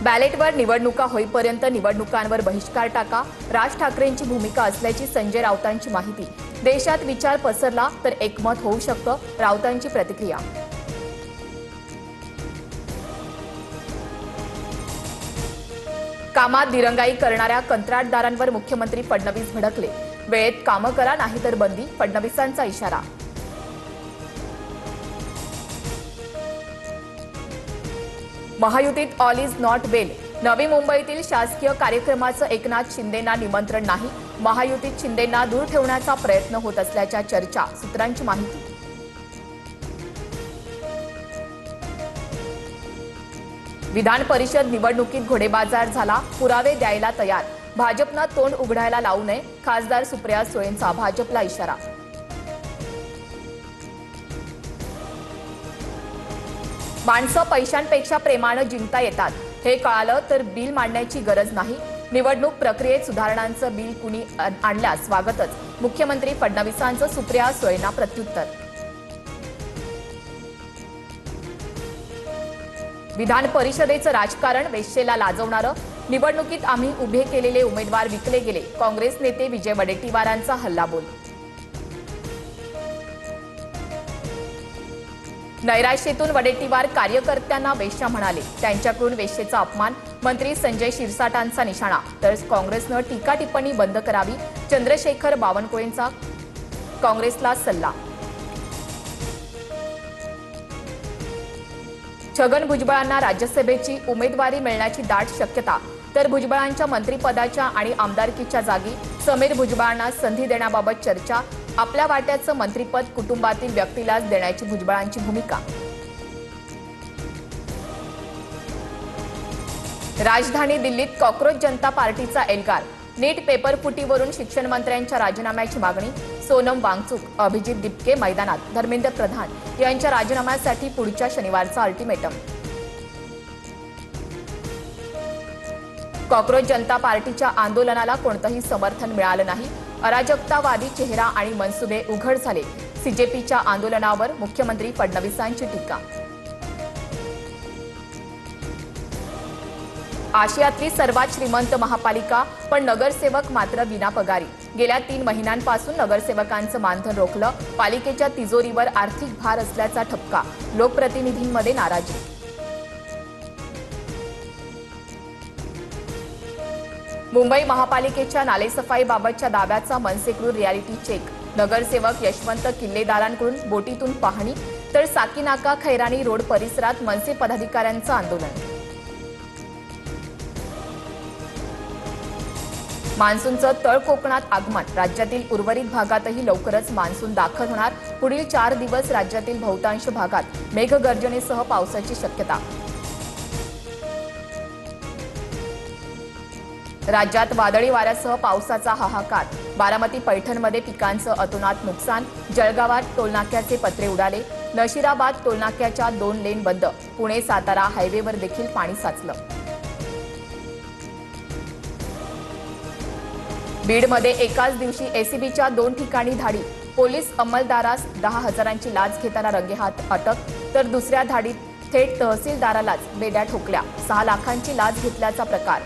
बॅलेटवर निवडणुका होईपर्यंत निवडणुकांवर बहिष्कार टाका, राज ठाकरेंची भूमिका असल्याची संजय राऊतांची माहिती। देशात विचार पसरला तर एकमत होऊ शकतं, राऊतांची प्रतिक्रिया। कामात दिरंगाई करणाऱ्या कंत्राटदारांवर मुख्यमंत्री फडणवीस भडकले। वेळेत कामं करा नाहीतर बंदी, फडणवीसांचा इशारा। महायुतीत ऑल इज नॉट वेल, नवी मुंबईतील शासकीय कार्यक्रमाचं एकनाथ शिंदेंना निमंत्रण नाही। महायुतीत शिंदेंना दूर ठेवण्याचा प्रयत्न होत असल्याच्या चर्चा, सूत्रांची माहिती। विधान परिषद निवडणुकीत घोडेबाजार झाला, पुरावे द्यायला तयार, भाजपनं तोंड उघडायला लावू नये, खासदार सुप्रिया सुळेंचा भाजपला इशारा। माणसं पैशांपेक्षा प्रेमानं जिंकता येतात, हे कळालं तर बिल मांडण्याची गरज नाही। निवडणूक प्रक्रियेत सुधारणांचं बिल कुणी आणल्यास स्वागतच, मुख्यमंत्री फडणवीसांचं सुप्रिया सुळेंना प्रत्युत्तर। विधान परिषदेचं राजकारण वेश्येला लाजवणारं, निवडणुकीत आम्ही उभे केलेले उमेदवार विकले गेले, काँग्रेस नेते विजय वडेट्टीवारांचा हल्लाबोल। नैराश्येतून वडेट्टीवार कार्यकर्त्यांना वेश्या म्हणाले, त्यांच्याकडून वेश्येचा अपमान, मंत्री संजय शिरसाटांचा निशाणा। तर काँग्रेसनं टीका टिप्पणी बंद करावी, चंद्रशेखर बावनकुळेंचा काँग्रेसला सल्ला। छगन भुजबळांना राज्यसभेची उमेदवारी मिळण्याची दाट शक्यता, तर भुजबळांच्या मंत्रिपदाच्या आणि आमदारकीच्या जागी समीर भुजबळांना संधी देण्याबाबत चर्चा। आपल्या वाट्याचं मंत्रिपद कुटुंबातील व्यक्तीलाच देण्याची भुजबळांची भूमिका। राजधानी दिल्लीत कॉक्रोच जनता पार्टीचा एल्गार, नीट पेपर फुटीवरून शिक्षण मंत्र्यांच्या राजीनाम्याची मागणी। सोनम वांगचुक, अभिजित दिपके मैदानात, धर्मेंद्र प्रधान यांच्या राजीनाम्यासाठी पुढच्या शनिवारचा अल्टिमेटम। कॉक्रोच जनता पार्टीच्या आंदोलनाला कोणतंही समर्थन मिळालं नाही, अराजकतावादी चेहरा आणि मनसुबे उघड झाले। सीजेपीच्या आंदोलनावर मुख्यमंत्री फडणवीसांची टीका। आशियातली सर्वात श्रीमंत महापालिका, पण नगरसेवक मात्र विनापगारी। गेल्या 3 महिन्यांपासून नगरसेवकांचं मानधन रोखलं, पालिकेच्या तिजोरीवर आर्थिक भार असल्याचा ठपका, लोकप्रतिनिधींमध्ये नाराजी। मुंबई महापालिकेच्या नालेसफाईबाबतच्या दाव्याचा मनसेकडून रियालिटी चेक, नगरसेवक यशवंत किल्लेदारांकडून बोटीतून पाहणी, तर साकीनाका खैरानी रोड परिसरात मनसे पदाधिकाऱ्यांचं आंदोलन। मान्सूनचं तळ कोकणात आगमन, राज्यातील उर्वरित भागातही लवकरच मान्सून दाखल होणार। पुढील 4 दिवस राज्यातील बहुतांश भागात मेघगर्जनेसह पावसाची शक्यता। राज्यात वादळी वाऱ्यासह पावसाचा हाहाकार, बारामती पैठणमध्ये पिकांचं अतोनात नुकसान, जळगावात टोलनाक्याचे पत्रे उडाले, नशिराबाद टोलनाक्याच्या 2 लेन बंद, पुणे सातारा हायवेवर देखील पाणी साचलं। बीडमध्ये एकाच दिवशी एसीबीच्या 2 ठिकाणी धाडी, पोलीस अंमलदारास 10,000ची लाच घेताना रंगेहात अटक, तर दुसऱ्या धाडीत थेट तहसीलदारालाच बेड्या ठोकल्या, 6 लाखांची लाच घेतल्याचा प्रकार।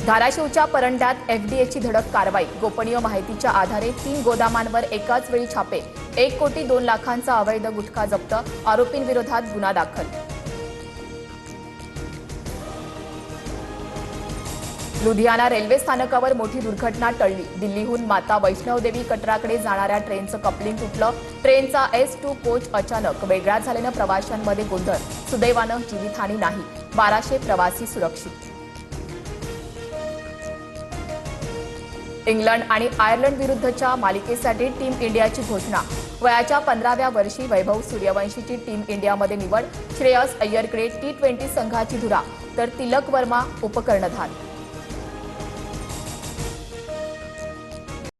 धाराशिवच्या परंड्यात एफडीएची धडक कारवाई, गोपनीय माहितीच्या आधारे 3 गोदामांवर एकाच वेळी छापे, 1 कोटी 2 लाखांचा अवैध गुटखा जप्त, आरोपींविरोधात गुन्हा दाखल। लुधियाना रेल्वे स्थानकावर मोठी दुर्घटना टळली, दिल्लीहून माता वैष्णवदेवी कटराकडे जाणाऱ्या ट्रेनचं कपलिंग तुटलं, ट्रेनचा S2 कोच अचानक वेगळा झाल्यानं प्रवाशांमध्ये गोंधळ, सुदैवानं जीवितहानी नाही, 1200 प्रवासी सुरक्षित। इंग्लंड आणि आयर्लंड विरुद्धच्या मालिकेसाठी टीम इंडियाची घोषणा, वयाच्या 15व्या वर्षी वैभव सूर्यवंशीची टीम इंडियामध्ये निवड, श्रेयस अय्यरकडे T20 संघाची धुरा, तर तिलक वर्मा उपकर्णधार।